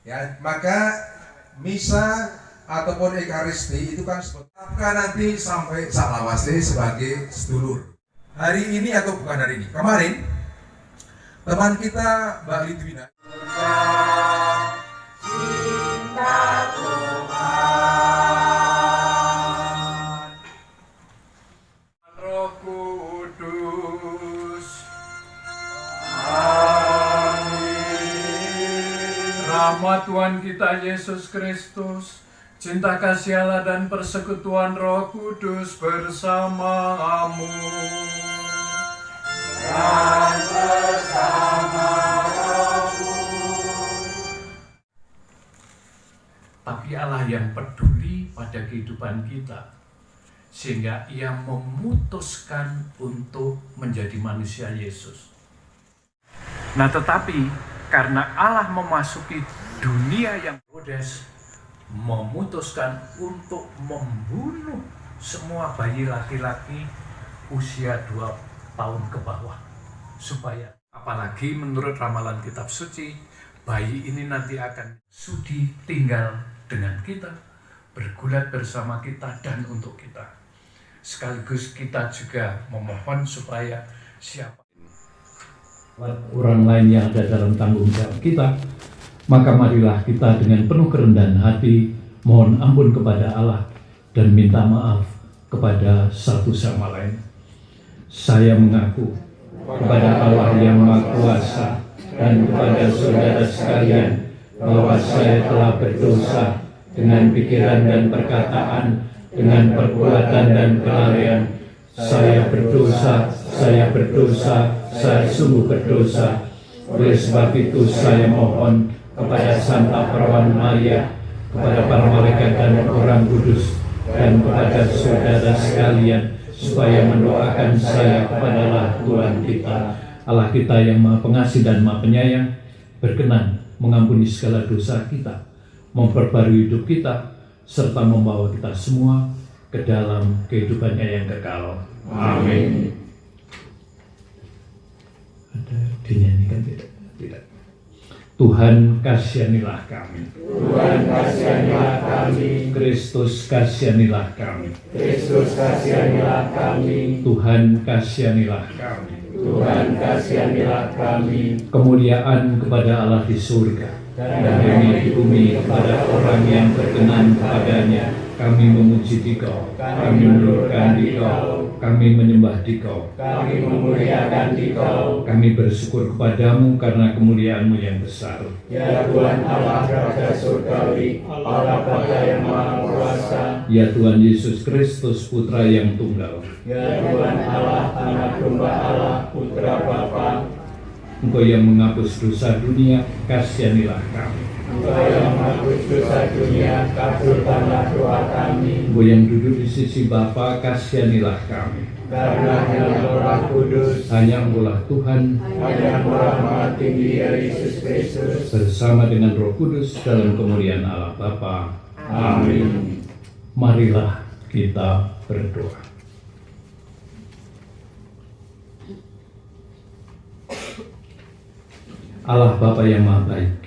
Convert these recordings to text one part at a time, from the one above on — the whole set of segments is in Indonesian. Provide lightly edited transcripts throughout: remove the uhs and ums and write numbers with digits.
Ya, maka misa ataupun ekaristi itu kan nanti sampai salawase sebagai sedulur. Hari ini atau bukan hari ini, kemarin teman kita Mbak Lidwina. Cinta Tuhan, Roh Kudus, rahmat Tuhan kita Yesus Kristus, cinta kasih Allah dan persekutuan Roh Kudus bersamamu. Dan bersama Rohmu. Tapi Allah yang peduli pada kehidupan kita, sehingga Ia memutuskan untuk menjadi manusia Yesus. Nah, tetapi karena Allah memasuki dunia yang bodes, memutuskan untuk membunuh semua bayi laki-laki usia 2 tahun ke bawah, supaya apalagi menurut ramalan kitab suci, bayi ini nanti akan sudi tinggal dengan kita, bergulat bersama kita dan untuk kita. Sekaligus kita juga memohon supaya siapa orang lain yang ada dalam tanggung jawab kita, maka marilah kita dengan penuh kerendahan hati mohon ampun kepada Allah dan minta maaf kepada satu sama lain. Saya mengaku kepada Allah yang Maha Kuasa dan kepada saudara sekalian bahwa saya telah berdosa dengan pikiran dan perkataan, dengan perbuatan dan kelalaian. Saya berdosa, saya sungguh berdosa. Oleh sebab itu saya mohon kepada Santa Perawan Maria, kepada para malaikat dan orang kudus, dan kepada saudara sekalian, supaya mendoakan saya kepada Tuhan kita, Allah kita yang Maha Pengasih dan Maha Penyayang, berkenan mengampuni segala dosa kita, memperbarui hidup kita, serta membawa kita semua ke dalam kehidupannya yang kekal. Amin. Ada dinyanyikan tidak? Tidak. Tuhan kasihanilah kami. Tuhan kasihanilah kami. Kristus kasihanilah kami. Kristus kasihanilah kami. Tuhan kasihanilah kami. Tuhan kasihanilah kami. Kemuliaan kepada Allah di surga dan damai di bumi kepada orang yang berkenan kepadanya. Kami memuji Dikau, kami menurutkan Dikau, kami menyembah Dikau, kami memuliakan Dikau, kami bersyukur kepadamu karena kemuliaan-Mu yang besar. Ya Tuhan Allah Raja Surgawi, Allah Bapa yang Maha Kuasa, Ya Tuhan Yesus Kristus Putra yang tunggal, Ya Tuhan Allah Anak Domba Allah, Putra Bapa, Engkau yang menghapus dosa dunia, kasihanilah kami. Engkau yang menghapus dosa dunia, kabulkanlah doa kami. Engkau yang duduk di sisi Bapa, kasihanilah kami. Karena hanya Roh Kudus, hanya Engkaulah Tuhan, hanya Maha Maha Tinggi Yesus Kristus, bersama dengan Roh Kudus dalam kemuliaan Allah Bapa. Amin. Marilah kita berdoa. Allah Bapa yang Maha Baik,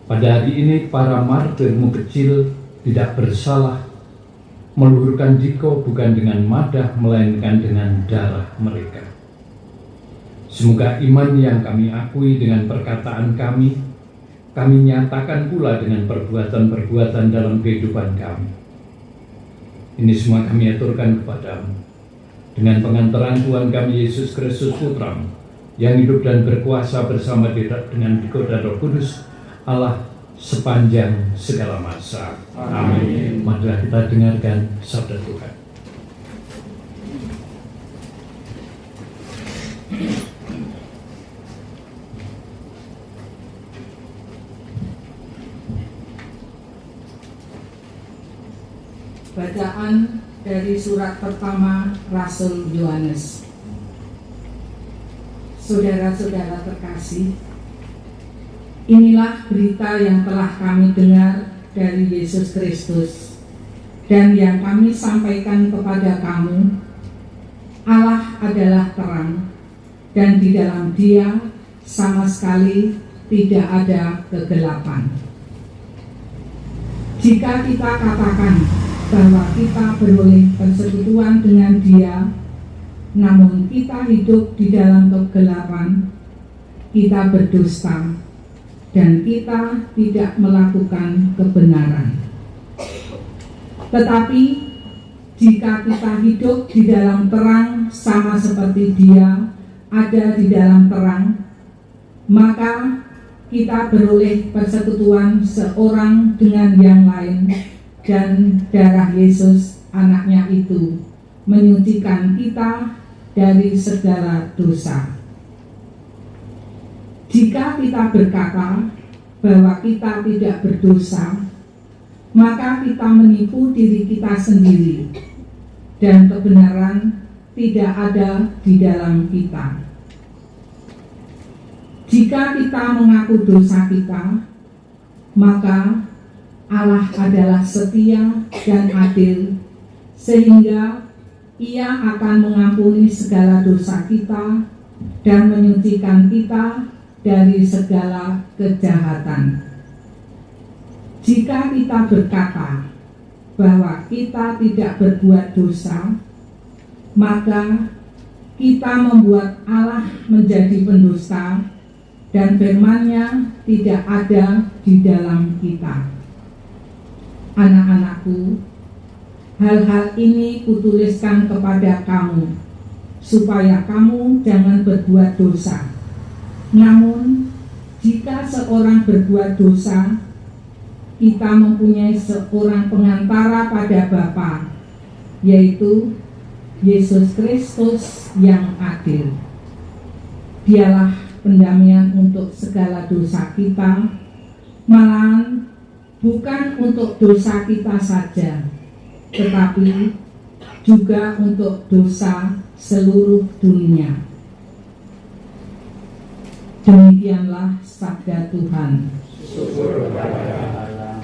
pada hari ini para martirmu kecil tidak bersalah, meluhurkan Dikau bukan dengan madah melainkan dengan darah mereka. Semoga iman yang kami akui dengan perkataan kami nyatakan pula dengan perbuatan-perbuatan dalam kehidupan kami. Ini semua kami aturkan kepadamu dengan pengantaran Tuhan kami Yesus Kristus Putra-Mu, yang hidup dan berkuasa bersama dengan Dikau dan Roh Kudus, Allah sepanjang segala masa. Amin. Marilah kita dengarkan sabda Tuhan. Bacaan dari surat pertama Rasul Yohanes. Saudara-saudara terkasih, inilah berita yang telah kami dengar dari Yesus Kristus dan yang kami sampaikan kepada kamu. Allah adalah terang, dan di dalam Dia sama sekali tidak ada kegelapan. Jika kita katakan bahwa kita beroleh persekutuan dengan Dia, namun kita hidup di dalam kegelapan, kita berdusta dan kita tidak melakukan kebenaran. Tetapi jika kita hidup di dalam terang sama seperti Dia ada di dalam terang, maka kita beroleh persekutuan seorang dengan yang lain, dan darah Yesus anaknya itu menyucikan kita dari segala dosa. Jika kita berkata bahwa kita tidak berdosa, maka kita menipu diri kita sendiri dan kebenaran tidak ada di dalam kita. Jika kita mengaku dosa kita, maka Allah adalah setia dan adil, sehingga Ia akan mengampuni segala dosa kita dan menyucikan kita dari segala kejahatan. Jika kita berkata bahwa kita tidak berbuat dosa, maka kita membuat Allah menjadi pendusta dan firman-Nya tidak ada di dalam kita. Anak-anakku, hal-hal ini kutuliskan kepada kamu, supaya kamu jangan berbuat dosa. Namun, jika seorang berbuat dosa, kita mempunyai seorang pengantara pada Bapa, yaitu Yesus Kristus yang adil. Dialah pendamaian untuk segala dosa kita, malahan bukan untuk dosa kita saja, tetapi juga untuk dosa seluruh dunia. Demikianlah sabda Tuhan. Syukur kepada Allah.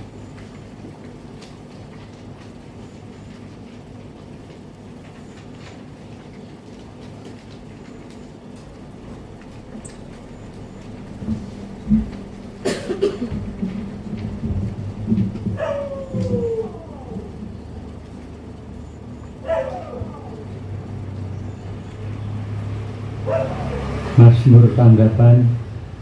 Mazmur tanggapan,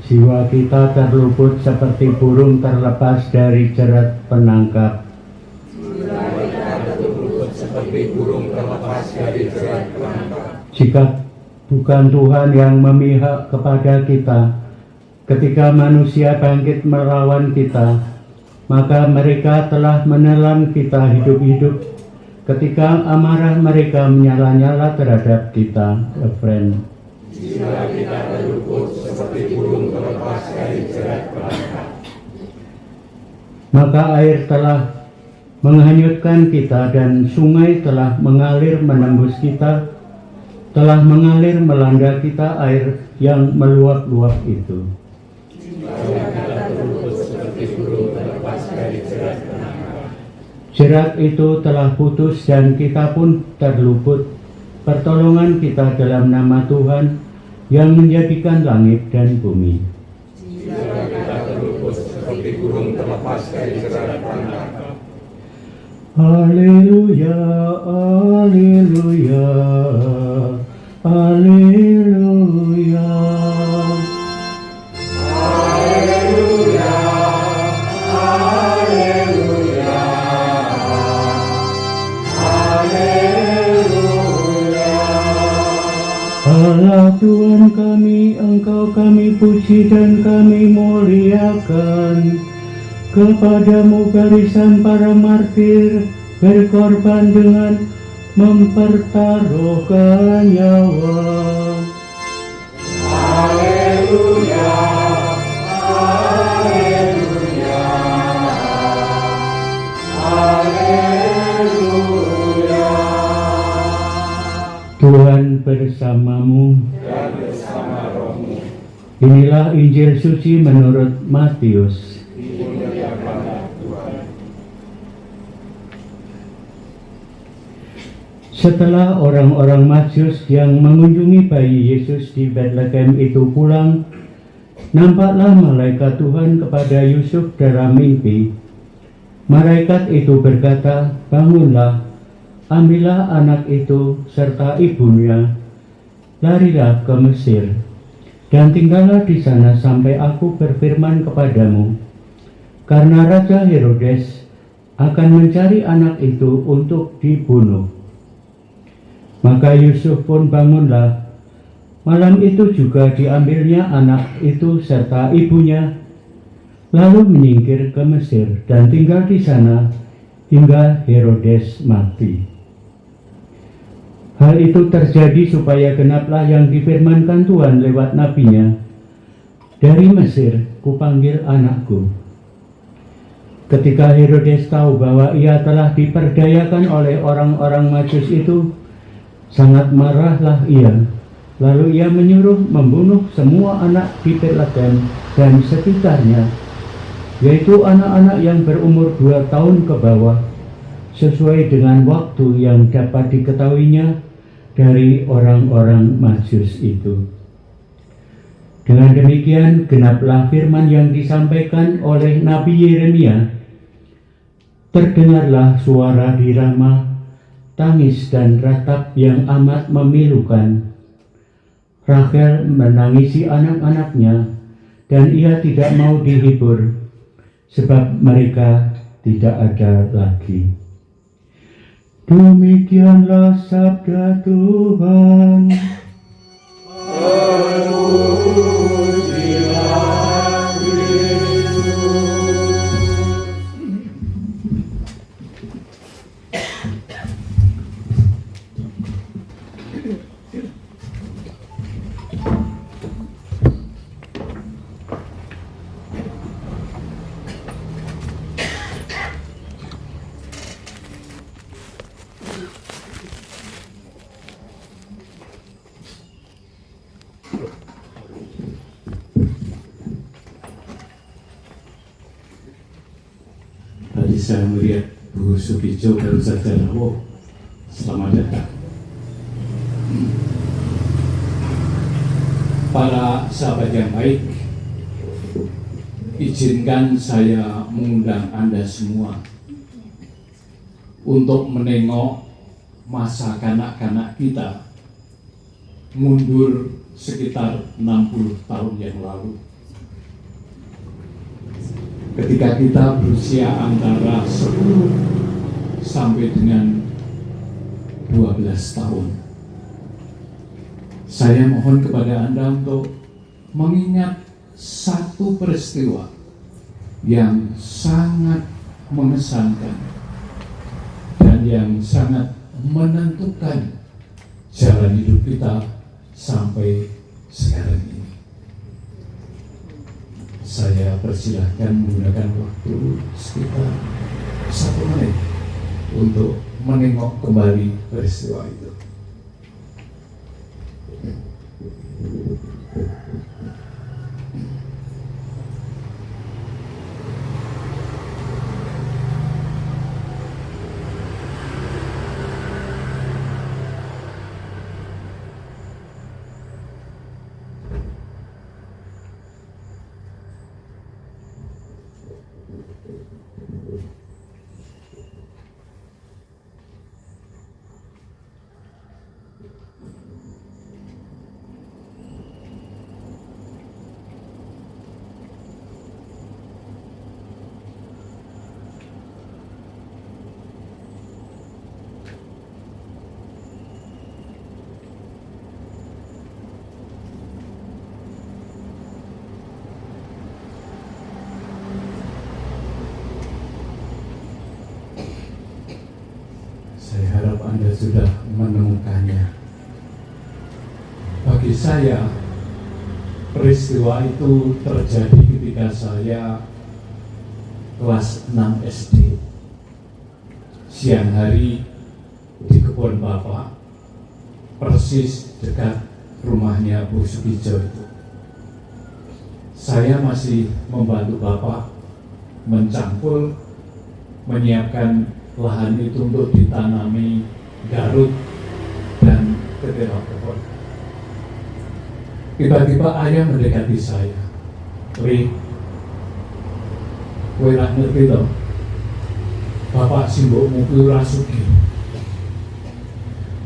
jiwa kita terluput seperti burung terlepas dari jerat penangkap. Jiwa kita terluput seperti burung terlepas dari jerat penangkap. Jika bukan Tuhan yang memihak kepada kita, ketika manusia bangkit melawan kita, maka mereka telah menelan kita hidup-hidup ketika amarah mereka menyala-nyala terhadap kita. Friend. Jiwa kita terluput seperti burung terlepas dari jerat penangkap. Maka air telah menghanyutkan kita dan sungai telah mengalir menembus kita, telah mengalir melanda kita air yang meluap-luap itu. Jiwa kita terluput seperti burung terlepas dari jerat penangkap. Jerat itu telah putus dan kita pun terluput. Pertolongan kita dalam nama Tuhan yang menjadikan langit dan bumi. Jiwa kita terluput seperti burung terlepas dari jerat penangkap. Haleluya, haleluya, haleluya. Haleluya, haleluya, haleluya. Allah Tuhan kami, Engkau kami puji dan kami muliakan. Kepadamu barisan para martir berkorban dengan mempertaruhkan nyawa. Haleluya, haleluya, haleluya. Tuhan bersamamu. Dan bersama rohmu. Inilah Injil suci menurut Matius. Dimuliakanlah Tuhan. Setelah orang-orang Majus yang mengunjungi bayi Yesus di Bethlehem itu pulang, nampaklah malaikat Tuhan kepada Yusuf dalam mimpi. Malaikat itu berkata, "Bangunlah, ambillah anak itu serta ibunya, larilah ke Mesir, dan tinggallah di sana sampai aku berfirman kepadamu, karena Raja Herodes akan mencari anak itu untuk dibunuh." Maka Yusuf pun bangunlah. Malam itu juga diambilnya anak itu serta ibunya, lalu menyingkir ke Mesir dan tinggal di sana hingga Herodes mati. Hal itu terjadi supaya genaplah yang difirmankan Tuhan lewat nabinya, "Dari Mesir kupanggil anakku." Ketika Herodes tahu bahwa ia telah diperdayakan oleh orang-orang Majus itu, sangat marahlah ia. Lalu ia menyuruh membunuh semua anak di Betlehem dan sekitarnya, yaitu anak-anak yang berumur 2 tahun ke bawah, sesuai dengan waktu yang dapat diketahuinya dari orang-orang Majus itu. Dengan demikian genaplah firman yang disampaikan oleh Nabi Yeremia, "Terdengarlah suara di Rama, tangis dan ratap yang amat memilukan. Rachel menangisi anak-anaknya, dan ia tidak mau dihibur, sebab mereka tidak ada lagi." Demikianlah sabda Tuhan. Tadi saya melihat Bu Sugijo baru saja rawuh. Selamat datang. Para sahabat yang baik, izinkan saya mengundang Anda semua untuk menengok masa kanak-kanak kita mundur sekitar 60 tahun yang lalu. Ketika kita berusia antara 10 sampai dengan 12 tahun. Saya mohon kepada Anda untuk mengingat satu peristiwa yang sangat mengesankan dan yang sangat menentukan jalan hidup kita sampai sekarang ini. Saya persilahkan menggunakan waktu sekitar 1 menit untuk menengok kembali peristiwa itu. Saya harap Anda sudah menemukannya. Bagi saya, peristiwa itu terjadi ketika saya kelas 6 SD. Siang hari di kebun Bapak, persis dekat rumahnya Bu Sugijo itu. Saya masih membantu Bapak mencangkul, menyiapkan lahan itu untuk ditanami garut dan ketela pohon. Tiba-tiba ayah mendekati saya. Li, kowe ra ngerti to? Bapak simbokmu kuwi ora sugih.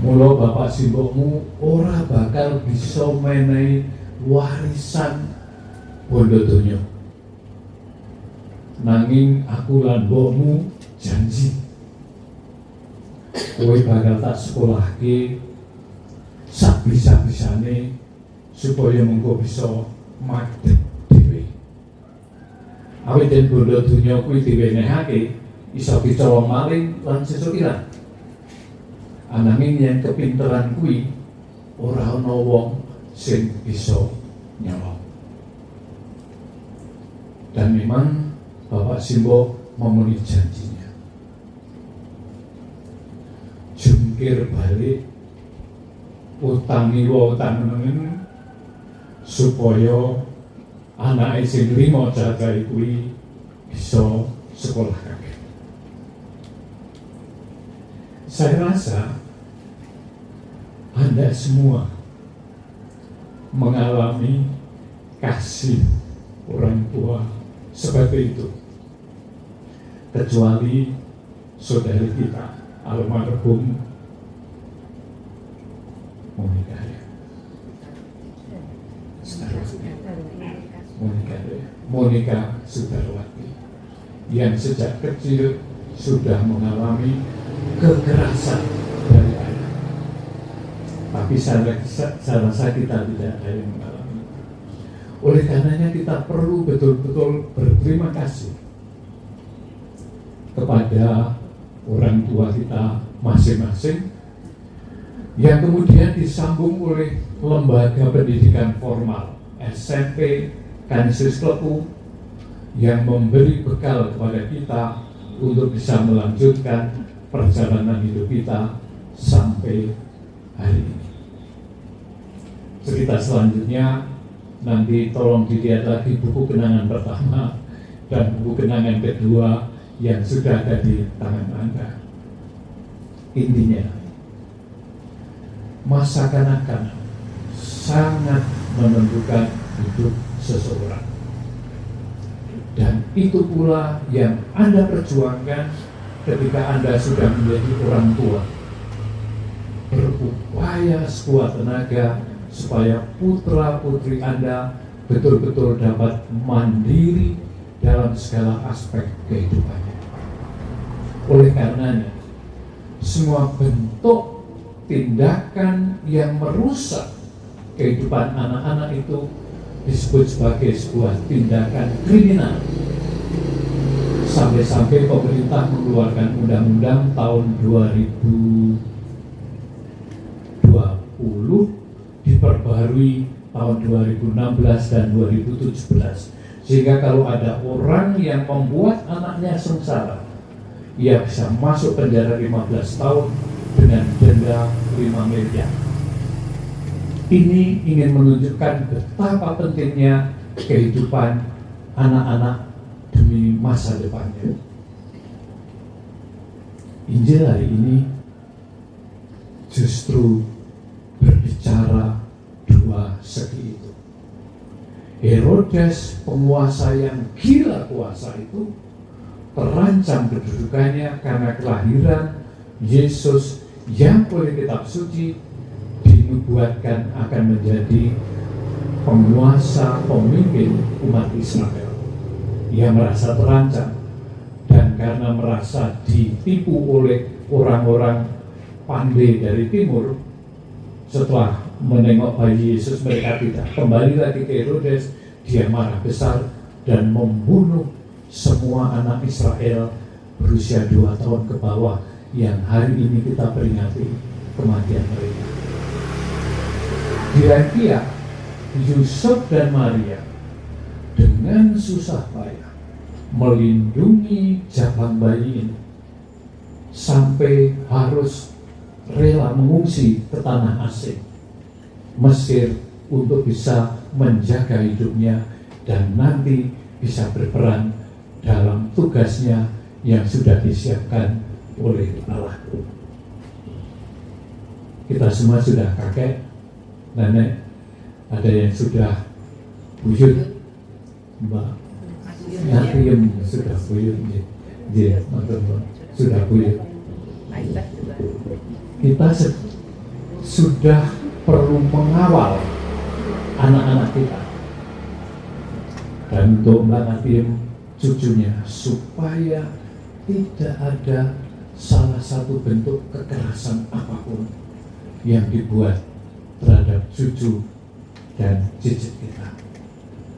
Mula bapak simbokmu ora bakal bisa menehi warisan bondo donya. Nanging aku lan mbokmu janji kowe bakal tak sekolahke sak bisa-bisane supaya mengko bisa madhep dhewe. Awit den bondo donya kuwi diwenehake iso dicolong maling lan sesukiran. Ananging yen kepinteran kuwi ora ana wong sing bisa nyolong. Dan memang Bapak Simbok memenuhi janjinya. Jungkir balik utangi wa utang meneng supaya anake sing lima cacahe kuwi bisa sekolah kabeh. Saya rasa Anda semua mengalami kasih orang tua seperti itu, kecuali saudari kita almarhum Monika ya. Monika Sudarwati yang sejak kecil sudah mengalami kekerasan dari ayah. Tapi saya rasa kita tidak ada yang mengalami. Oleh karenanya kita perlu betul-betul berterima kasih kepada orang tua kita masing-masing yang kemudian disambung oleh lembaga pendidikan formal SMP Kanisius Klepu yang memberi bekal kepada kita untuk bisa melanjutkan perjalanan hidup kita sampai hari ini. Cerita selanjutnya nanti tolong dilihat lagi buku kenangan pertama dan buku kenangan kedua yang sudah ada di tangan Anda. Intinya, masa kanak-kanak sangat menentukan hidup seseorang. Dan itu pula yang Anda perjuangkan ketika Anda sudah menjadi orang tua. Berupaya sekuat tenaga supaya putra-putri Anda betul-betul dapat mandiri dalam segala aspek kehidupannya. Oleh karenanya, semua bentuk tindakan yang merusak kehidupan anak-anak itu disebut sebagai sebuah tindakan kriminal. Sampai-sampai pemerintah mengeluarkan undang-undang tahun 2020 diperbarui tahun 2016 dan 2017. Sehingga kalau ada orang yang membuat anaknya sengsara, ia bisa masuk penjara 15 tahun dengan denda 5 miliar. Ini ingin menunjukkan betapa pentingnya kehidupan anak-anak demi masa depannya. Injil hari ini justru berbicara dua segi itu. Herodes, penguasa yang gila kuasa itu, terancam kedudukannya karena kelahiran Yesus yang oleh kitab suci dinubuatkan akan menjadi penguasa pemimpin umat Israel. Ia merasa terancam dan karena merasa ditipu oleh orang-orang pandai dari timur, setelah menengok bayi Yesus mereka tidak kembali lagi ke Herodes, dia marah besar dan membunuh semua anak Israel berusia 2 tahun ke bawah yang hari ini kita peringati kematian mereka. Di lain pihak, Yusuf dan Maria dengan susah payah melindungi jabang bayi ini sampai harus rela mengungsi ke tanah asing Mesir untuk bisa menjaga hidupnya dan nanti bisa berperan dalam tugasnya yang sudah disiapkan oleh Allah. Kita semua sudah kakek, nenek, ada yang sudah buyut, Mbak Natiem sudah buyut, sudah buyut. Kita sudah perlu mengawal anak-anak kita, dan untuk Mbak Natiem cucunya, supaya tidak ada salah satu bentuk kekerasan apapun yang dibuat terhadap cucu dan cicit kita,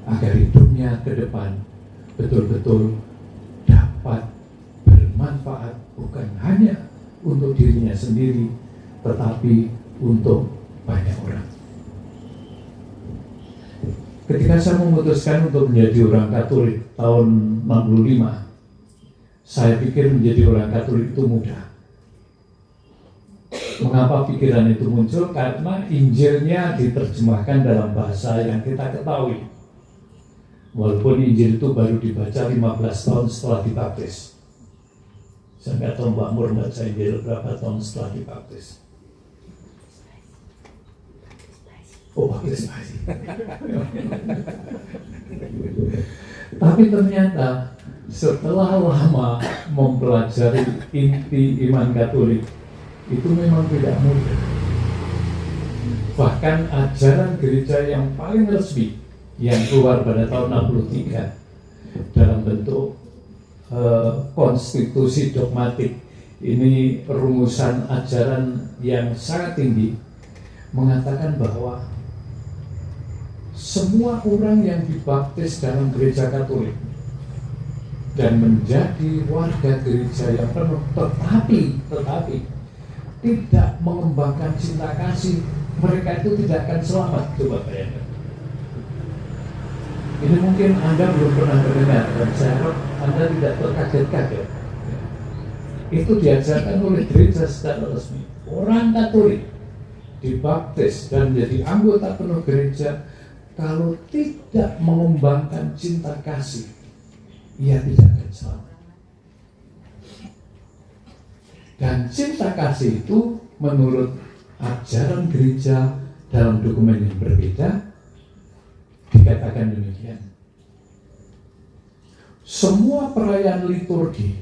agar hidupnya ke depan betul-betul dapat bermanfaat bukan hanya untuk dirinya sendiri, tetapi untuk banyak orang. Ketika saya memutuskan untuk menjadi orang Katolik tahun 65, saya pikir menjadi orang Katolik itu mudah. Mengapa pikiran itu muncul? Karena Injilnya diterjemahkan dalam bahasa yang kita ketahui. Walaupun Injil itu baru dibaca 15 tahun setelah dibaptis. Saya nggak tahu Mbak Mur baca Injil berapa tahun setelah dibaptis. Oh, baptis lagi. Tapi ternyata setelah lama mempelajari inti iman Katolik, itu memang tidak mudah. Bahkan ajaran gereja yang paling resmi yang keluar pada tahun 63 dalam bentuk konstitusi dogmatik, ini rumusan ajaran yang sangat tinggi, mengatakan bahwa semua orang yang dibaptis dalam gereja Katolik dan menjadi warga gereja yang penuh, tetapi tidak mengembangkan cinta kasih, mereka itu tidak akan selamat. Coba bayangkan. Ini mungkin Anda belum pernah mendengar, dan saya harap Anda tidak terkaget-kaget. Itu diajarkan oleh gereja secara resmi. Orang Katolik dibaptis dan menjadi anggota penuh gereja, kalau tidak mengembangkan cinta kasih, ia tidak akan selamat. Dan cinta kasih itu menurut ajaran gereja dalam dokumen yang berbeda dikatakan demikian. Semua perayaan liturgi,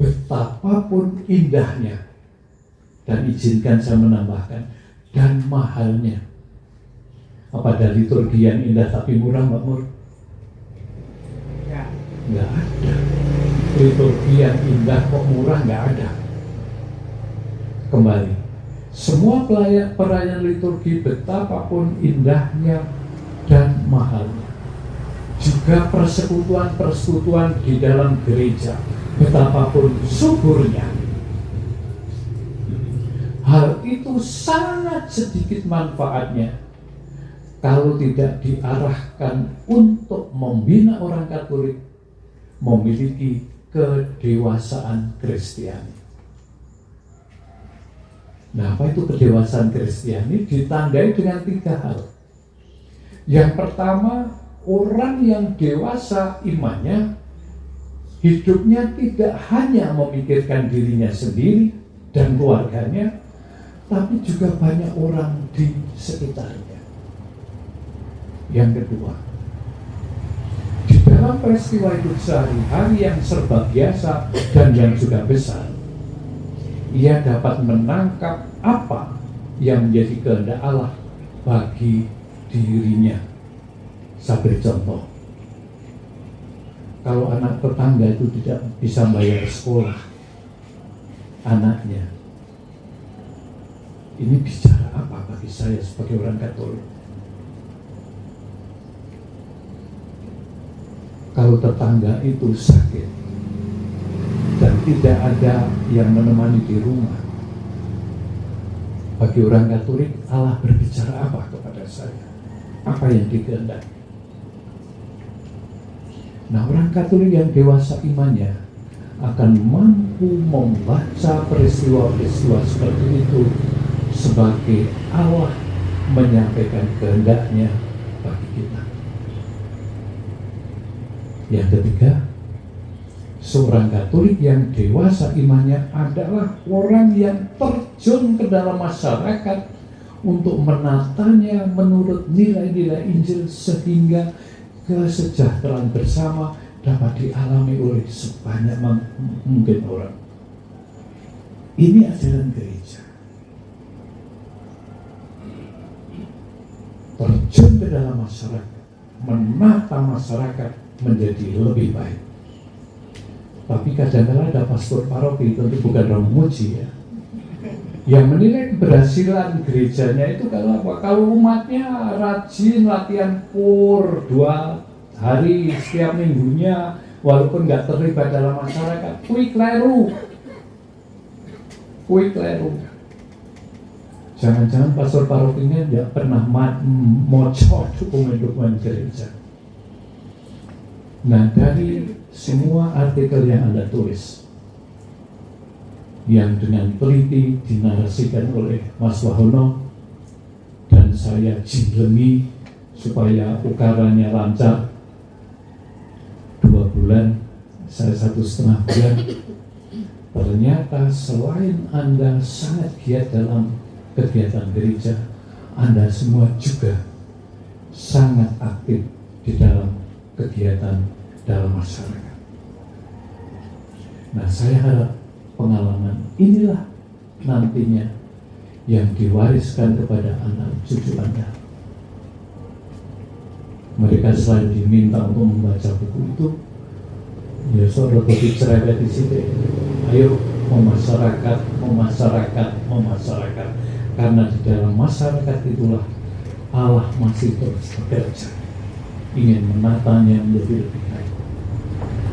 betapapun indahnya, dan izinkan saya menambahkan, dan mahalnya. Apa ada liturgi yang indah tapi murah, Mbak Mur? Nggak ada. Liturgi yang indah kok murah, nggak ada. Kembali, semua perayaan liturgi betapapun indahnya dan mahalnya, juga persekutuan di dalam gereja betapapun suburnya, hal itu sangat sedikit manfaatnya kalau tidak diarahkan untuk membina orang Katolik memiliki kedewasaan Kristiani. Nah, apa itu kedewasaan Kristiani? Ditandai dengan 3 hal. Yang pertama, orang yang dewasa imannya, hidupnya tidak hanya memikirkan dirinya sendiri dan keluarganya, tapi juga banyak orang di sekitarnya. Yang kedua, di dalam peristiwa hidup sehari-hari yang serba biasa dan yang juga besar, ia dapat menangkap apa yang menjadi kehendak Allah bagi dirinya. Saya beri contoh. Kalau anak tetangga itu tidak bisa bayar sekolah anaknya, ini bicara apa bagi saya sebagai orang Katolik? Kalau tetangga itu sakit dan tidak ada yang menemani di rumah, bagi orang Katolik, Allah berbicara apa kepada saya? Apa yang dikehendaki? Nah, orang Katolik yang dewasa imannya akan mampu membaca peristiwa-peristiwa seperti itu sebagai Allah menyampaikan kehendaknya bagi kita. Yang ketiga, seorang Katolik yang dewasa imannya adalah orang yang terjun ke dalam masyarakat untuk menatanya menurut nilai-nilai Injil, sehingga kesejahteraan bersama dapat dialami oleh sebanyak mungkin orang. Ini ajaran gereja. Terjun ke dalam masyarakat, menata masyarakat menjadi lebih baik. Tapi kadang-kadang ada pastor paroki, tentu bukan orang memuji ya, yang menilai keberhasilan gerejanya itu kalau apa? Kalau umatnya rajin latihan kur 2 hari setiap minggunya, walaupun nggak terlibat dalam masyarakat, kui kleru. Jangan-jangan pastor parokinya nggak pernah mocok dokumen-dokumen gereja. Nah, dari semua artikel yang Anda tulis, yang dengan teliti dinarasikan oleh Mas Wahono dan saya jinglengi supaya ukarannya lancar, 2 bulan, saya 1,5 bulan. Ternyata selain Anda sangat giat dalam kegiatan gereja, Anda semua juga sangat aktif di dalam kegiatan dalam masyarakat. Nah, saya harap pengalaman inilah nantinya yang diwariskan kepada anak cucu Anda. Mereka selain diminta untuk membaca buku itu, ya saudara lebih cerewet di situ. Ayo memasyarakat. Karena di dalam masyarakat itulah Allah masih terus bekerja, ingin menatanya menjadi lebih baik.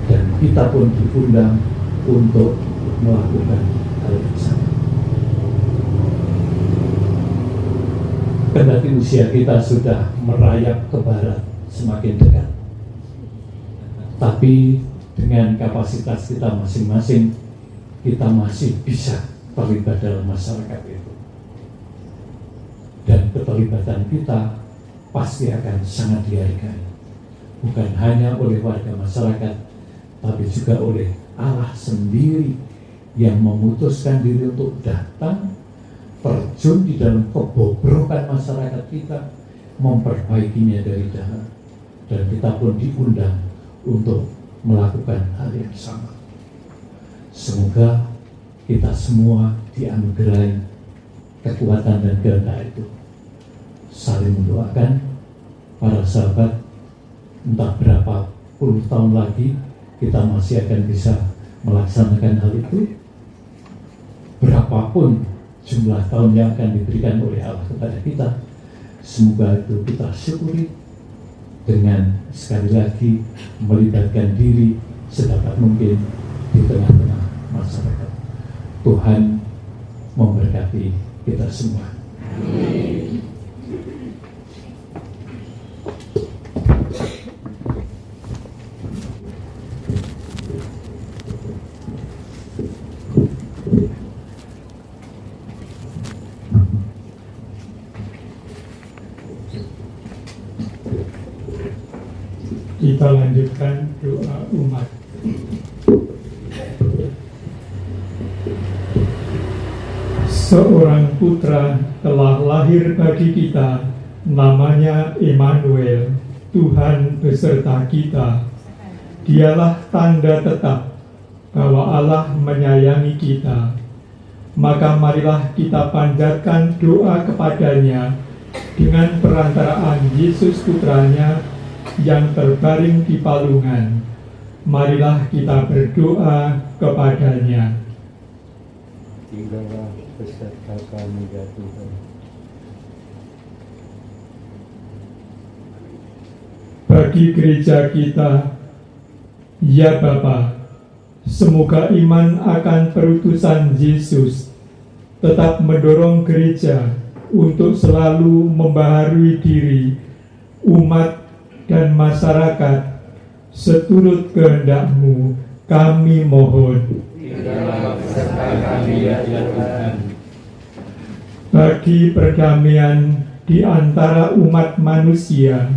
Dan kita pun diundang untuk melakukan hal yang sama. Kendati usia kita sudah merayap ke barat semakin dekat, tapi dengan kapasitas kita masing-masing, kita masih bisa terlibat dalam masyarakat itu. Dan keterlibatan kita pasti akan sangat dihargai, bukan hanya oleh warga masyarakat, tapi juga oleh Allah sendiri yang memutuskan diri untuk datang terjun di dalam kebobrokan masyarakat kita, memperbaikinya dari dalam. Dan kita pun diundang untuk melakukan hal yang sama. Semoga kita semua dianugerahi kekuatan dan kehendak itu. Saling mendoakan para sahabat, entah berapa puluh tahun lagi kita masih akan bisa melaksanakan hal itu. Berapapun jumlah tahun yang akan diberikan oleh Allah kepada kita, semoga itu kita syukuri dengan sekali lagi melibatkan diri sedapat mungkin di tengah-tengah masyarakat. Tuhan memberkati kita semua. Kita lanjutkan doa umat. Seorang putra telah lahir bagi kita, namanya Immanuel, Tuhan beserta kita. Dialah tanda tetap bahwa Allah menyayangi kita. Maka marilah kita panjatkan doa kepadanya dengan perantaraan Yesus putranya yang terbaring di palungan. Marilah kita berdoa kepadanya. Tinggallah beserta kami ya Tuhan. Bagi gereja kita, ya Bapa, semoga iman akan perutusan Yesus tetap mendorong gereja untuk selalu membaharui diri umat dan masyarakat seturut kehendak-Mu, kami mohon. Bagi perdamaian di antara umat manusia,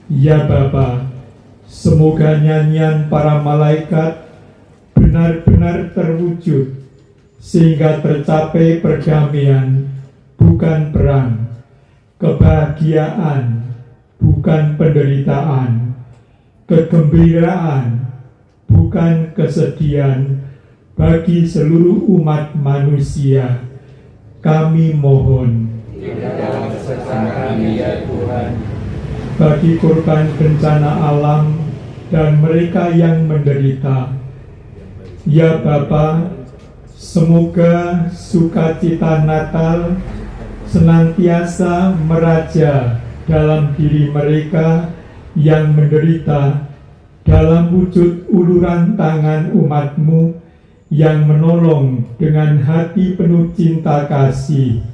ya Bapa, semoga nyanyian para malaikat benar-benar terwujud, sehingga tercapai perdamaian, bukan perang, kebahagiaan, bukan penderitaan, kegembiraan, bukan kesedihan bagi seluruh umat manusia. Kami mohon Dalam serta kami ya Tuhan, bagi korban bencana alam dan mereka yang menderita. Ya Bapa, semoga sukacita Natal senantiasa meraja dalam diri mereka yang menderita, dalam wujud uluran tangan umat-Mu yang menolong dengan hati penuh cinta kasih.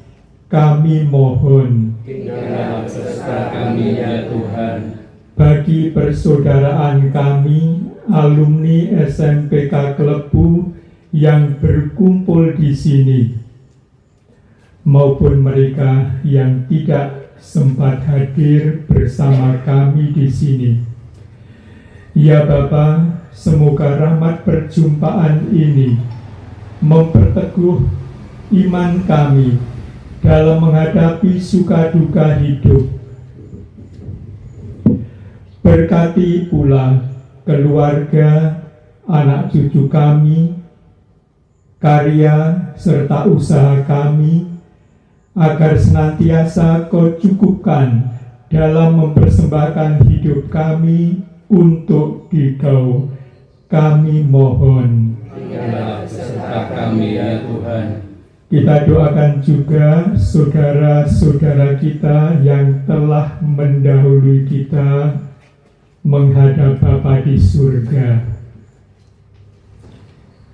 Kami mohon dalam serta kami ya Tuhan, bagi persaudaraan kami alumni SMPK Klepu yang berkumpul di sini, maupun mereka yang tidak sempat hadir bersama kami di sini. Ya Bapa, semoga rahmat perjumpaan ini memperteguh iman kami dalam menghadapi suka duka hidup. Berkati pula keluarga, anak cucu kami, karya serta usaha kami, agar senantiasa Kau cukupkan dalam mempersembahkan hidup kami untuk Dikau. Kami mohon. dalam serta kami ya Tuhan. Kita doakan juga saudara-saudara kita yang telah mendahului kita menghadap Bapa di surga.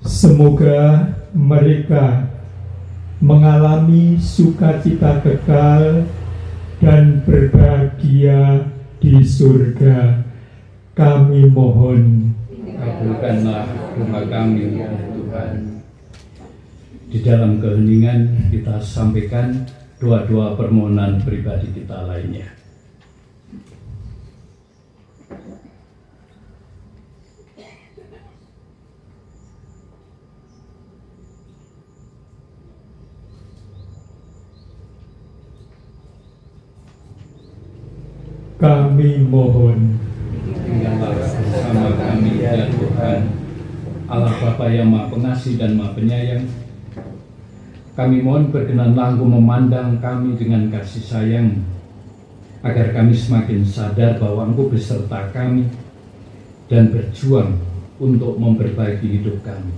Semoga mereka mengalami sukacita kekal dan berbahagia di surga. Kami mohon. Kabulkanlah doa kami ya Tuhan. Di dalam keheningan kita sampaikan doa-doa permohonan pribadi kita lainnya. Kami mohon. Tinggallah bersama kami ya Tuhan, Allah Bapa yang Maha Pengasih dan Maha Penyayang. Kami mohon berkenanlah Engkau memandang kami dengan kasih sayang, agar kami semakin sadar bahwa Engkau beserta kami dan berjuang untuk memperbaiki hidup kami.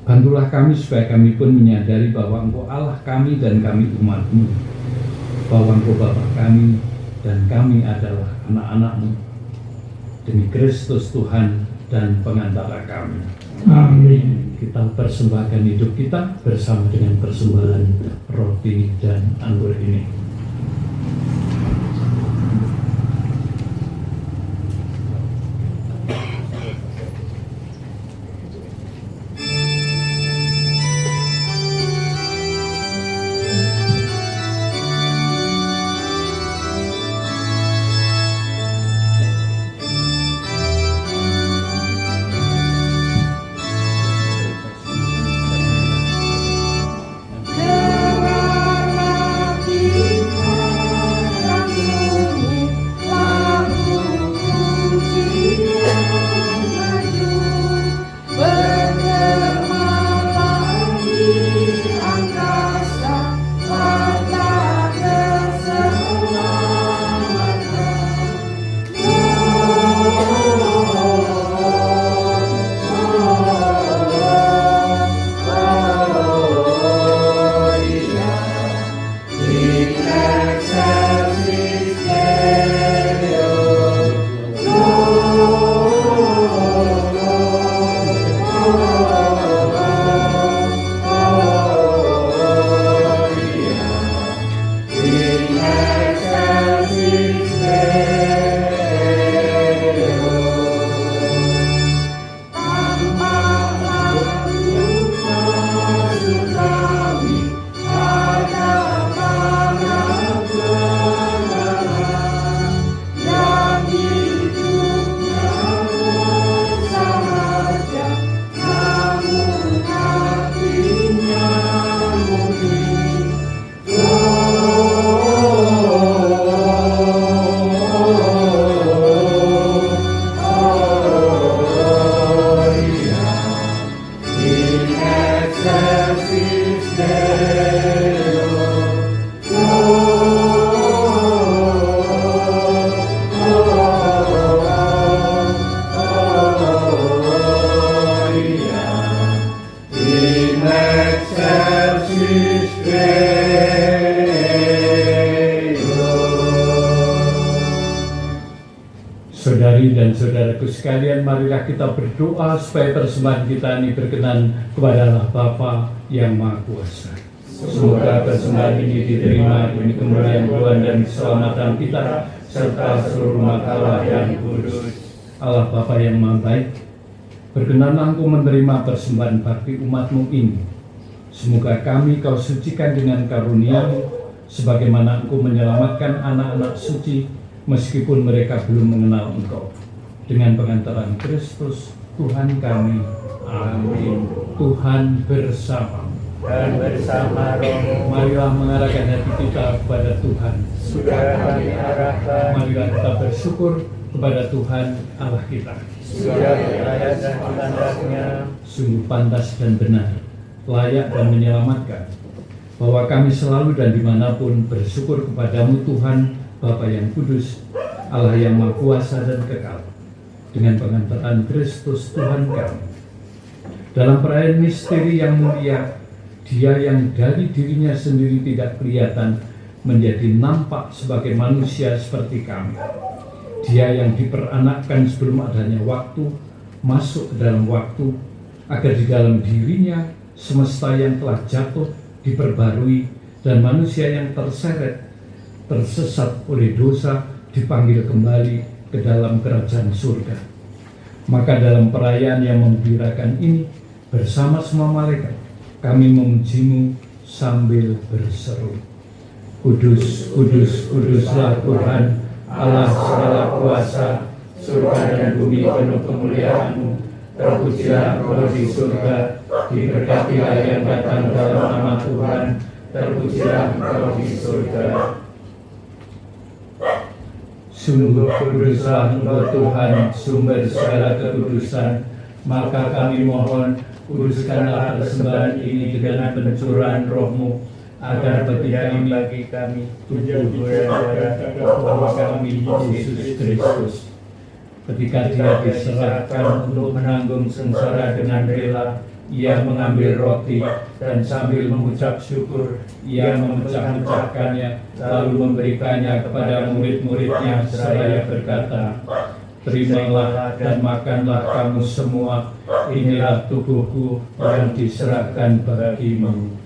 Bantulah kami supaya kami pun menyadari bahwa Engkau Allah kami dan kami umat-Mu, bahwa Engkau Bapa kami dan kami adalah anak-anak-Mu, demi Kristus Tuhan dan pengantara kami. Amin. Kita persembahkan hidup kita bersama dengan persembahan roti dan anggur ini. Dengarlah kita Saudari dan saudaraku sekalian, marilah kita berdoa supaya persembahan kita ini berkenan kepada Allah Bapa yang Maha Kuasa. Semoga persembahan ini diterima demi kemuliaan Tuhan dan keselamatan kita, serta seluruh umat Allah yang kudus. Allah Bapa yang Maha Baik, berkenanlah Engkau menerima persembahan bakti umat-Mu ini. Semoga kami Kau sucikan dengan karunia-Mu, sebagaimana Engkau menyelamatkan anak-anak suci, meskipun mereka belum mengenal Engkau. Dengan pengantaran Kristus, Tuhan kami. Amin. Tuhan bersama dan bersama rohmu. Marilah mengarahkan hati kita kepada Tuhan. Sudah kami arahkan. Marilah kita bersyukur kepada Tuhan Allah kita. Sudah layak dan tandanya. Sungguh pantas dan benar, layak dan menyelamatkan, bahwa kami selalu dan dimanapun bersyukur kepadamu Tuhan, Bapa yang kudus, Allah yang Maha Kuasa dan kekal. Dengan pengantaran Kristus Tuhan kami, dalam perayaan misteri yang mulia, Dia yang dari dirinya sendiri tidak kelihatan menjadi nampak sebagai manusia seperti kami. Dia yang diperanakkan sebelum adanya waktu, masuk ke dalam waktu, agar di dalam dirinya semesta yang telah jatuh diperbarui, dan manusia yang tersesat oleh dosa dipanggil kembali ke dalam kerajaan surga. Maka dalam perayaan yang menggembirakan ini, bersama semua malaikat, kami memuji-Mu sambil berseru, Kudus, kudus, kuduslah Tuhan, Allah segala kuasa, surga dan bumi penuh kemuliaan-Mu. Terpujilah Engkau di surga, diberkatilah yang datang dalam nama Tuhan, terpujilah Engkau di surga. Sungguh kuduslah Engkau Tuhan, sumber segala kekudusan. Maka kami mohon, kuduskanlah persembahan ini dengan pencurahan Roh-Mu, agar bagi kami tubuh dan darah Tuhan kami Yesus Kristus. Ketika Dia diserahkan untuk menanggung sengsara dengan rela, Ia mengambil roti dan sambil mengucap syukur, Ia memecah-mecahkannya, lalu memberikannya kepada murid-muridnya seraya berkata, Terimalah dan makanlah kamu semua, inilah tubuhku yang diserahkan bagimu.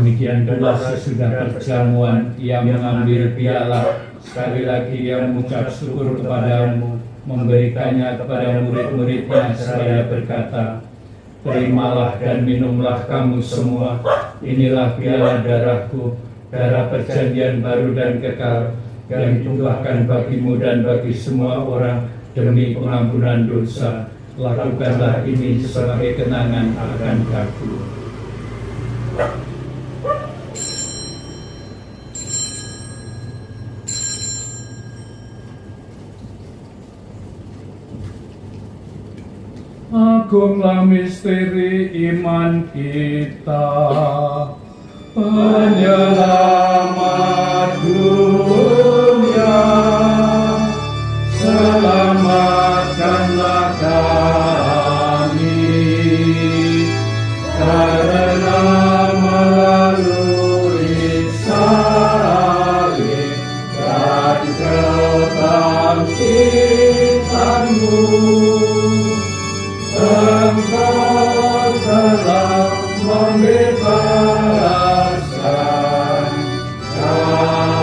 Demikian pula sesudah perjamuan, Ia mengambil piala. Sekali lagi Ia mengucap syukur kepadamu, memberikannya kepada murid-muridnya seraya berkata, Terimalah dan minumlah kamu semua, inilah piala darahku, darah perjanjian baru dan kekal, yang ditumpahkan bagimu dan bagi semua orang demi pengampunan dosa. Lakukanlah ini sebagai kenangan akan aku. Agunglah misteri iman kita, penyelamat dunia, selamatkanlah kami, karena melalui salib dan kebangkitan-Mu, Engkau telah membebaskan kami.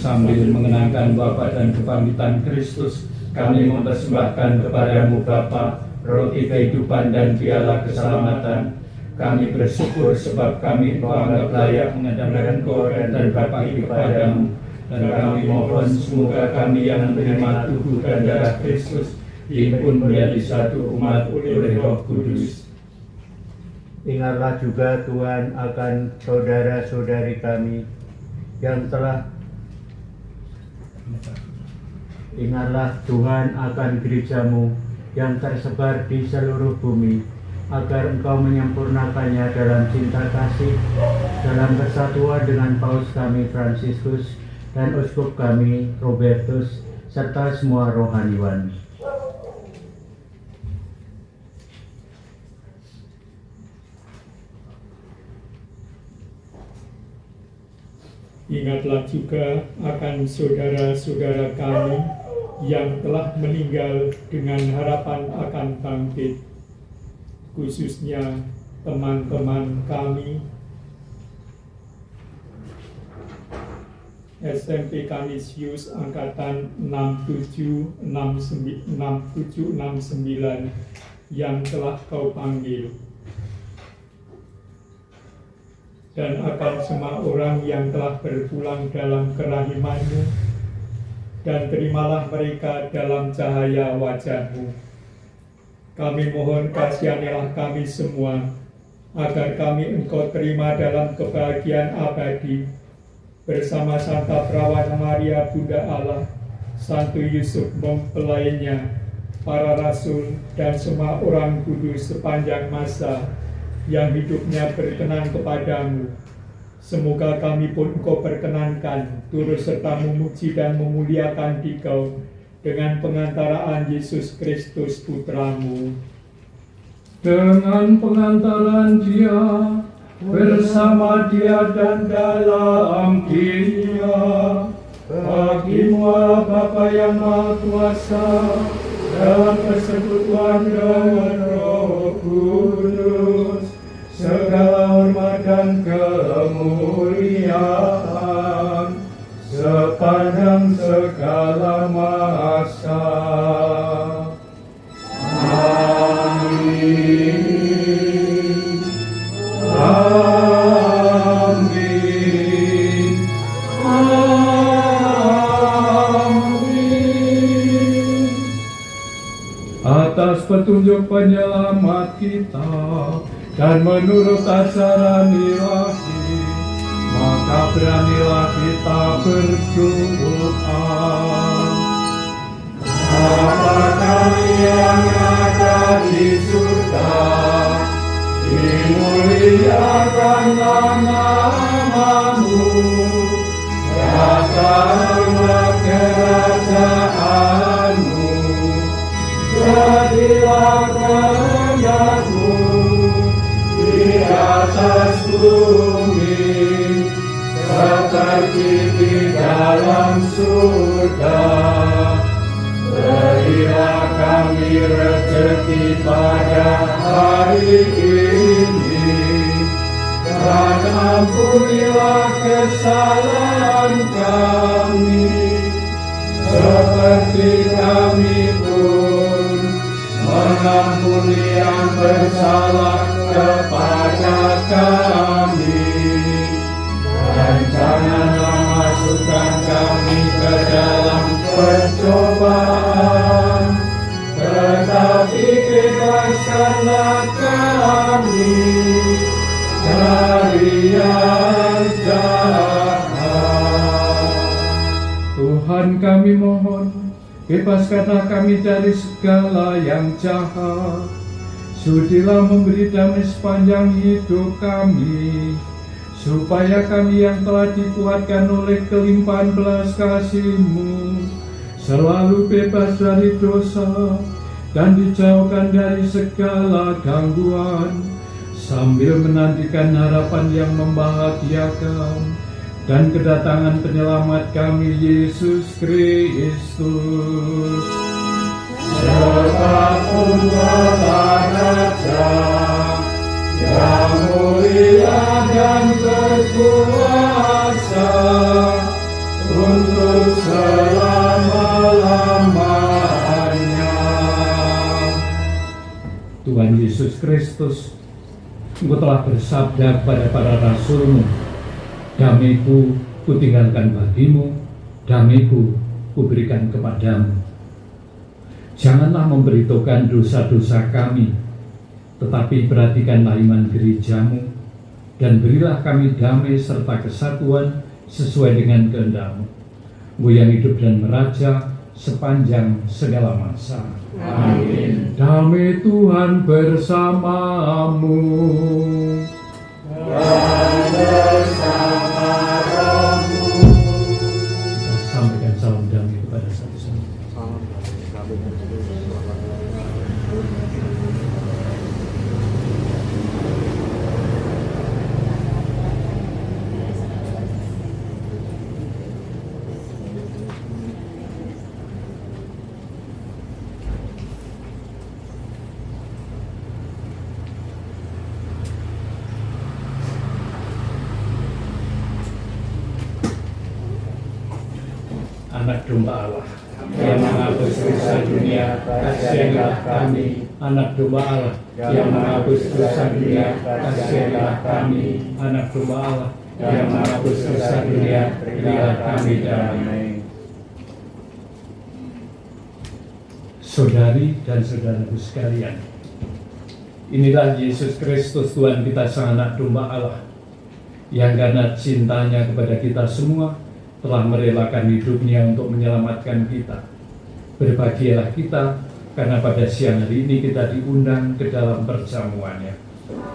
Sambil mengenangkan Bapa dan kebangkitan Kristus, kami mempersembahkan kepadamu Bapa roti kehidupan dan piala keselamatan. Kami bersyukur sebab kami menganggap layak mengadakan Engkau dan berbakti kepadamu. Dan kami mohon semoga kami yang menerima tubuh dan darah Kristus dihimpun menjadi satu umat oleh Roh Kudus. Ingatlah juga Tuhan akan saudara-saudari kami yang telah Ingatlah Tuhan akan gereja-Mu yang tersebar di seluruh bumi, agar Engkau menyempurnakannya dalam cinta kasih, dalam persatuan dengan Paus kami Fransiskus dan Uskup kami Robertus, serta semua rohaniwan. Ingatlah juga akan saudara-saudara kami yang telah meninggal dengan harapan akan bangkit, khususnya teman-teman kami SMP Canisius Angkatan 6769 yang telah Kau panggil, dan akan semua orang yang telah berpulang dalam kerahiman-Mu, dan terimalah mereka dalam cahaya wajah-Mu. Kami mohon kasihanilah kami semua, agar kami Engkau terima dalam kebahagiaan abadi, bersama Santa Perawan Maria Bunda Allah, Santo Yusuf mempelainya, para rasul, dan semua orang kudus sepanjang masa yang hidupnya berkenan kepadamu. Semoga kami pun Engkau perkenankan turut serta memuji dan memuliakan Dikau dengan pengantaraan Yesus Kristus Putramu. Dengan pengantaran Dia, bersama Dia dan dalam Dia, Bagimu Allah Bapa yang Maha Kuasa, dalam persekutuan dengan Roh Kudus, segala hormat dan kemuliaan sepanjang segala masa. Amin. Amin. Amin. Atas petunjuk penyelamat kita dan menurut ajaran ilahi, maka beranilah kita berdoa. Bapa kami yang ada di surga, dimuliakanlah nama-Mu, datanglah kerajaan-Mu, jadilah kehendak-Mu di atas bumi seperti di dalam surga. Berilah kami rezeki pada hari ini, dan ampunilah kesalahan kami, seperti kami pun mengampuni yang bersalah kepada kami. Dan janganlah masukkan kami ke dalam pencobaan, tetapi bebaskanlah kami dari yang jahat. Tuhan kami mohon, bebaskanlah kami dari segala yang jahat. Sudilah memberi damai sepanjang hidup kami, supaya kami yang telah dikuatkan oleh kelimpahan belas kasih-Mu selalu bebas dari dosa dan dijauhkan dari segala gangguan, sambil menantikan harapan yang membahagiakan dan kedatangan penyelamat kami, Yesus Kristus. Sebab Engkau Raja yang mulia dan berkuasa untuk selama-lamanya. Tuhan Yesus Kristus, Engkau telah bersabda kepada para rasul-Mu, damai-Ku Kutinggalkan bagimu, damai-Ku Kuberikan kepadamu. Janganlah memberitahukan dosa-dosa kami, tetapi perhatikanlah iman gereja-Mu, dan berilah kami damai serta kesatuan sesuai dengan kehendak-Mu. Engkau yang hidup dan meraja sepanjang segala masa. Amin. Damai Tuhan bersamamu. Dan bersama rohmu. Kita sampaikan salam damai kepada satu sama lain. Anak domba Allah Yang menghapus dosa dunia, kasihilah kami. Anak domba Allah Yang menghapus dosa dunia, kasihilah kami. Anak domba Allah Yang menghapus dosa dunia, berilah kami damai. Saudari dan saudaraku sekalian, inilah Yesus Kristus Tuhan kita, Sang Anak Domba Allah, yang karena cintanya kepada kita semua telah merelakan hidupnya untuk menyelamatkan kita. Berbahagialah kita, karena pada siang hari ini kita diundang ke dalam perjamuannya.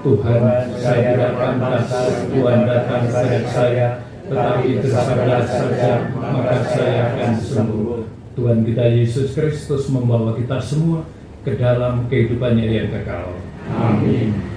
Tuhan, saya tidak pantas Tuhan datang kepada saya, tetapi bersabda saja, maka saya akan sembuh. Tuhan kita Yesus Kristus membawa kita semua ke dalam kehidupannya yang kekal. Amin.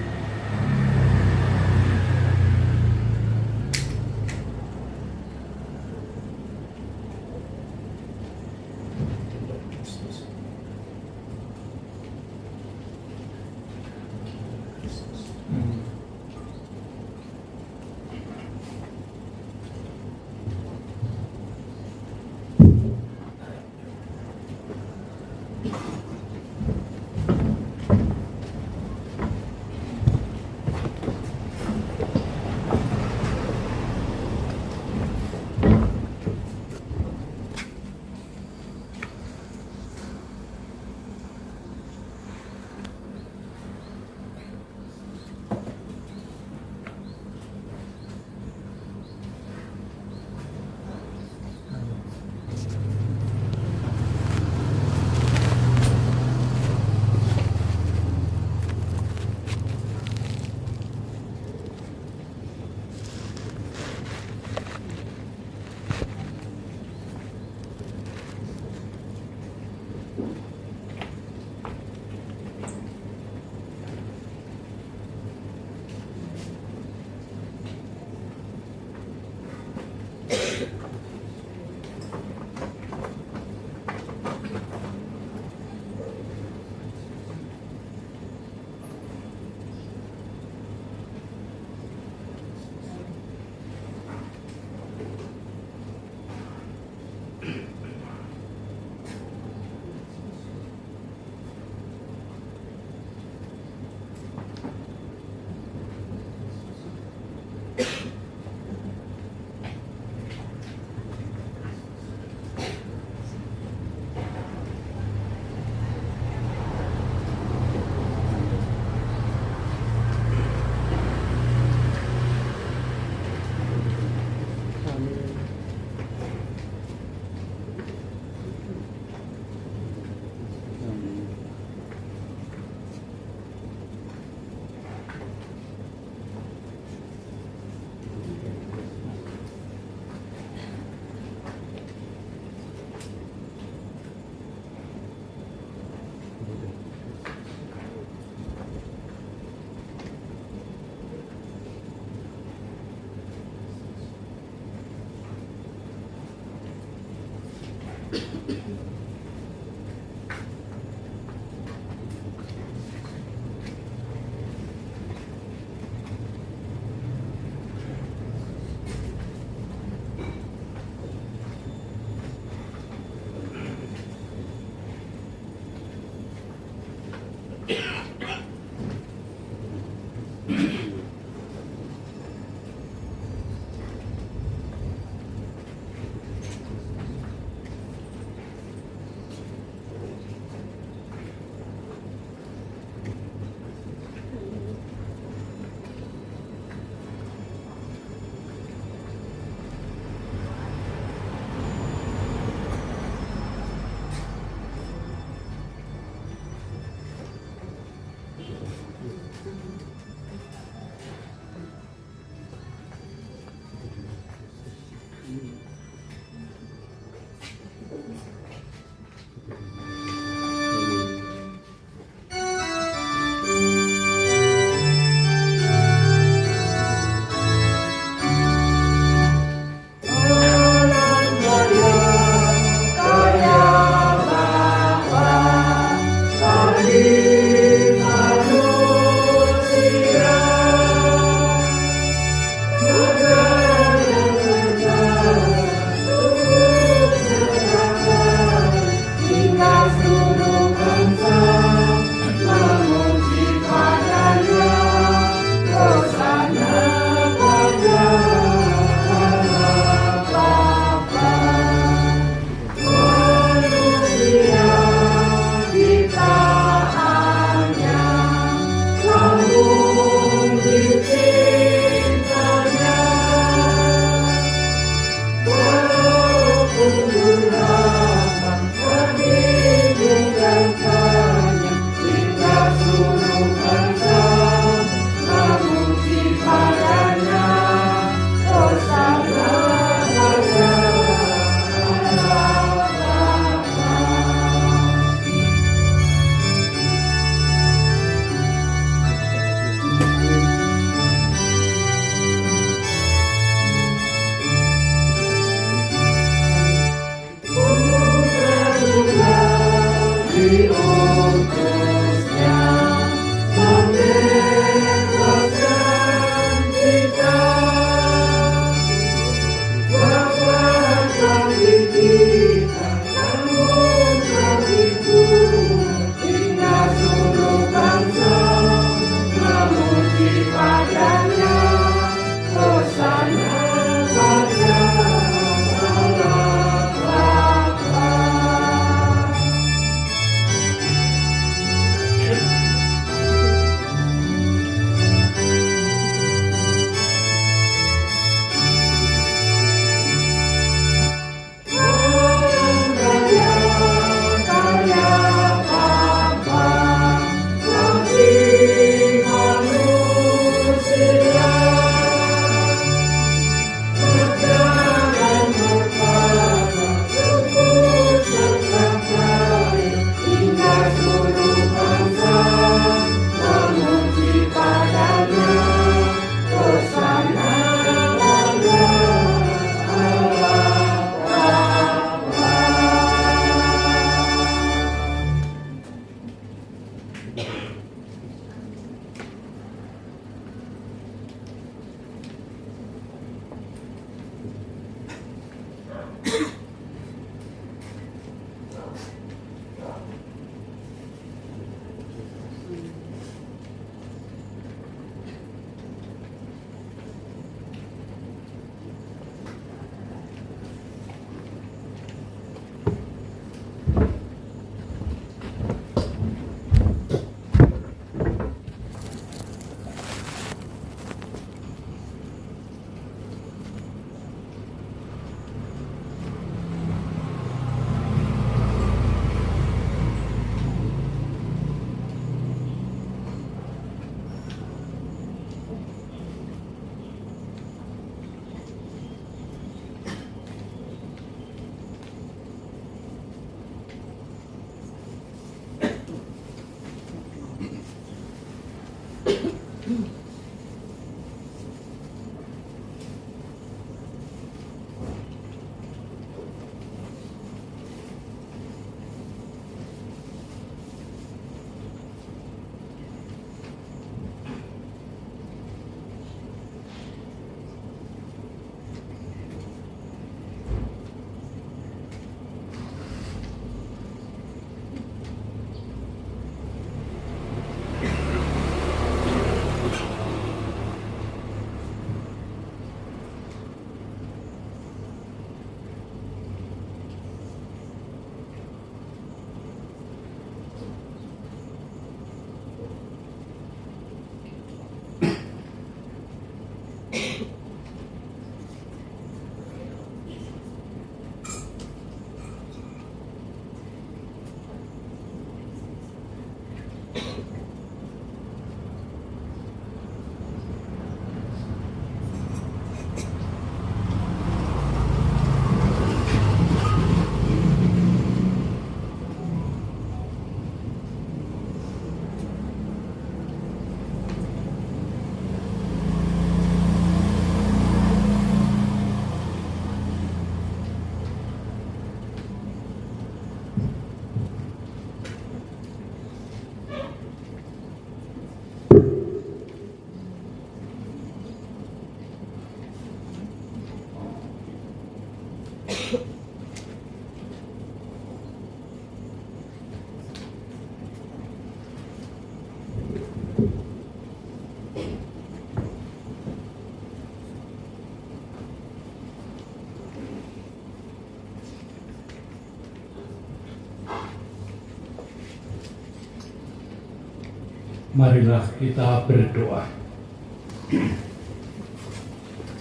Marilah kita berdoa.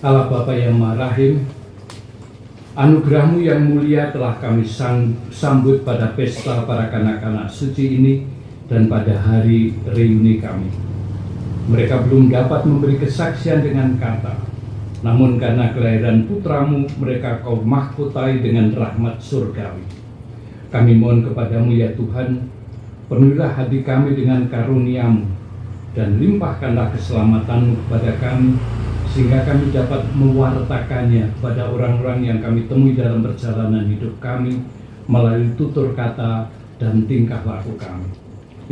Allah Bapa yang Maha Rahim, anugerah-Mu yang mulia telah kami sambut pada pesta para kanak-kanak suci ini dan pada hari reuni kami. Mereka belum dapat memberi kesaksian dengan kata, namun karena kelahiran putra-Mu, mereka Kau mahkotai dengan rahmat surgawi. Kami mohon kepada-Mu ya Tuhan, penuhilah hati kami dengan karunia-Mu dan limpahkanlah keselamatan-Mu kepada kami, sehingga kami dapat mewartakannya kepada orang-orang yang kami temui dalam perjalanan hidup kami melalui tutur kata dan tingkah laku kami.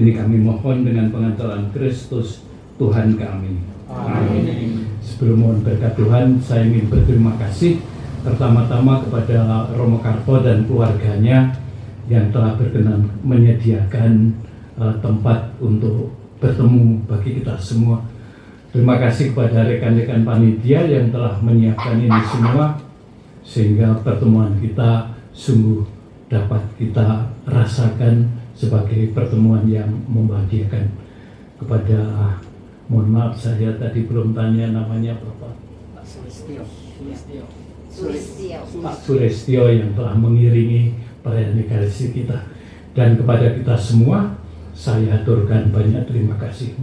Ini kami mohon dengan pengantaran Kristus Tuhan kami. Amin. Sebelum mohon berkat Tuhan, saya ingin berterima kasih pertama-tama kepada Romo Karpo dan keluarganya yang telah berkenan menyediakan tempat untuk bertemu bagi kita semua. Terima kasih kepada rekan-rekan panitia yang telah menyiapkan ini semua, sehingga pertemuan kita sungguh dapat kita rasakan sebagai pertemuan yang membahagiakan. Mohon maaf, saya tadi belum tanya namanya Bapak Pak Sulistyo yang telah mengiringi perayaan Ekaristi kita. Dan kepada kita semua, saya aturkan banyak terima kasih.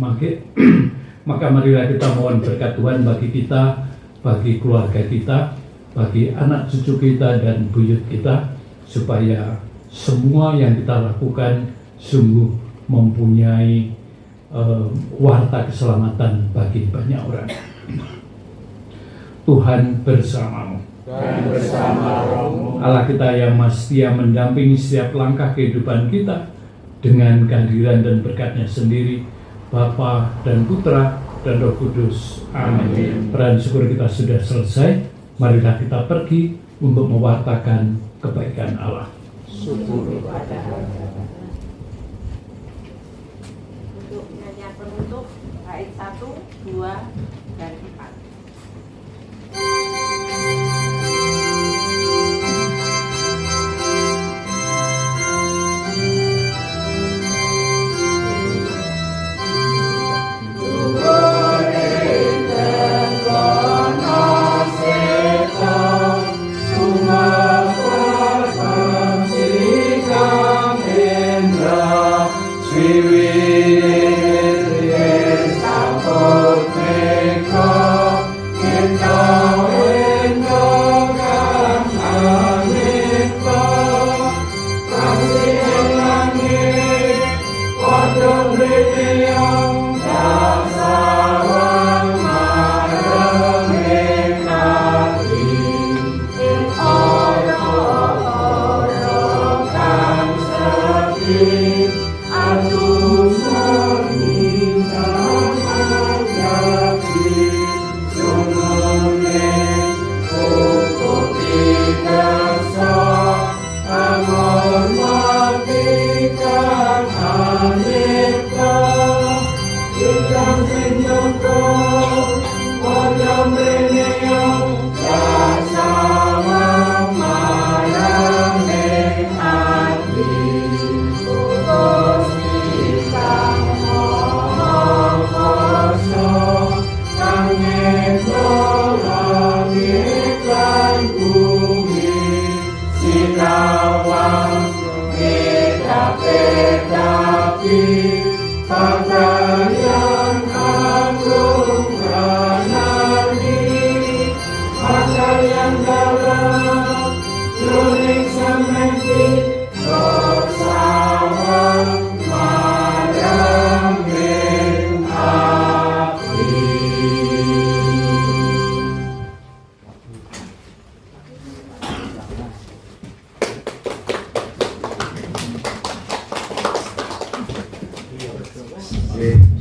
Maka marilah kita mohon berkat Tuhan bagi kita, bagi keluarga kita, bagi anak cucu kita dan buyut kita, supaya semua yang kita lakukan sungguh mempunyai warta keselamatan bagi banyak orang. Tuhan bersamamu. Dan bersama rohmu. Allah kita yang Maha Setia mendampingi setiap langkah kehidupan kita dengan kehadiran dan berkat-Nya sendiri, Bapa dan Putra dan Roh Kudus. Amin. Perayaan syukur kita sudah selesai. Marilah kita pergi untuk mewartakan kebaikan Allah. Syukur pada Allah. Untuk nyanyian penutup bait 1, 2, dan 4.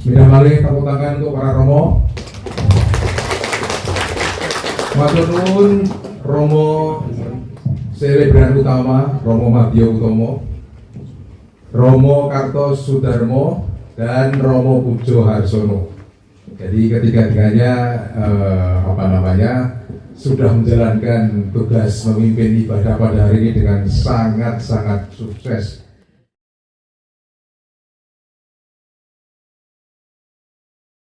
Bismillah malih tepuk tangan untuk para Romo. Matur nuwun Romo Selebran utama Romo Mardhio Utomo, Romo Kartosudarmo, dan Romo Pujo Harsono. Jadi ketiga-tiganya sudah menjalankan tugas memimpin ibadah pada hari ini dengan sangat-sangat sukses